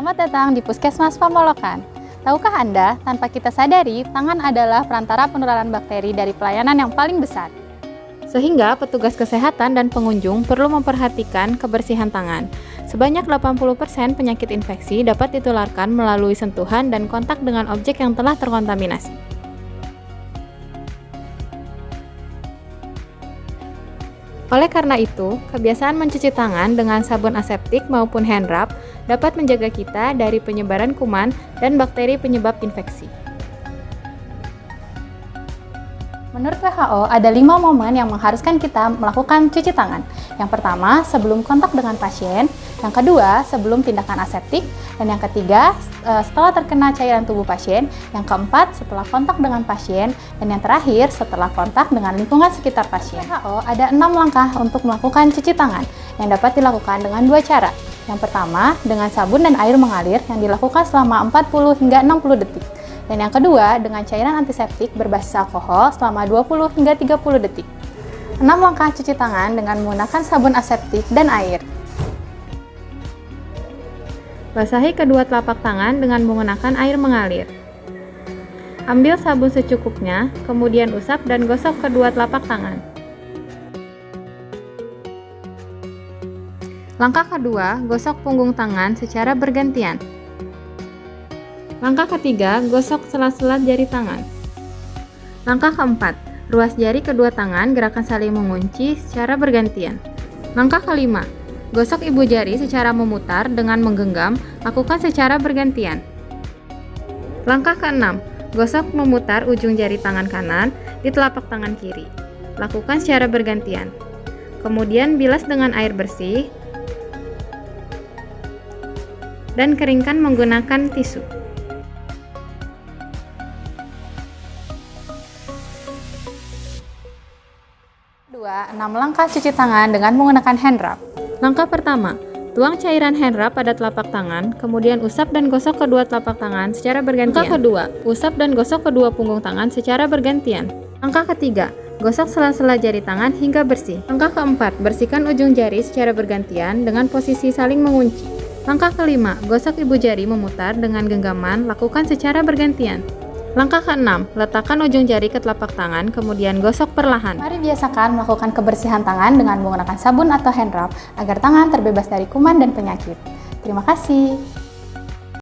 Selamat datang di Puskesmas Pamolokan. Tahukah Anda, tanpa kita sadari, tangan adalah perantara penularan bakteri dari pelayanan yang paling besar. Sehingga petugas kesehatan dan pengunjung perlu memperhatikan kebersihan tangan. Sebanyak 80% penyakit infeksi dapat ditularkan melalui sentuhan dan kontak dengan objek yang telah terkontaminasi. Oleh karena itu, kebiasaan mencuci tangan dengan sabun aseptik maupun hand rub dapat menjaga kita dari penyebaran kuman dan bakteri penyebab infeksi. Menurut WHO, ada 5 momen yang mengharuskan kita melakukan cuci tangan. Yang pertama, sebelum kontak dengan pasien. Yang kedua, sebelum tindakan aseptik. Dan yang ketiga, setelah terkena cairan tubuh pasien. Yang keempat, setelah kontak dengan pasien. Dan yang terakhir, setelah kontak dengan lingkungan sekitar pasien. WHO ada 6 langkah untuk melakukan cuci tangan yang dapat dilakukan dengan 2 cara. Yang pertama, dengan sabun dan air mengalir yang dilakukan selama 40 hingga 60 detik. Dan yang kedua, dengan cairan antiseptik berbasis alkohol selama 20 hingga 30 detik. 6 langkah cuci tangan dengan menggunakan sabun aseptik dan air. Basahi kedua telapak tangan dengan menggunakan air mengalir. Ambil sabun secukupnya, kemudian usap dan gosok kedua telapak tangan. Langkah kedua, gosok punggung tangan secara bergantian. Langkah ketiga, gosok sela-sela jari tangan. Langkah keempat, ruas jari kedua tangan gerakan saling mengunci secara bergantian. Langkah kelima, gosok ibu jari secara memutar dengan menggenggam, lakukan secara bergantian. Langkah keenam, gosok memutar ujung jari tangan kanan di telapak tangan kiri. Lakukan secara bergantian. Kemudian bilas dengan air bersih dan keringkan menggunakan tisu. 6 langkah cuci tangan dengan menggunakan hand rub. Langkah pertama, tuang cairan hand rub pada telapak tangan, kemudian usap dan gosok kedua telapak tangan secara bergantian. Langkah kedua, usap dan gosok kedua punggung tangan secara bergantian. Langkah ketiga, gosok sela-sela jari tangan hingga bersih. Langkah keempat, bersihkan ujung jari secara bergantian dengan posisi saling mengunci. Langkah kelima, gosok ibu jari memutar dengan genggaman, lakukan secara bergantian. Langkah keenam, letakkan ujung jari ke telapak tangan, kemudian gosok perlahan. Mari biasakan melakukan kebersihan tangan dengan menggunakan sabun atau hand rub agar tangan terbebas dari kuman dan penyakit. Terima kasih.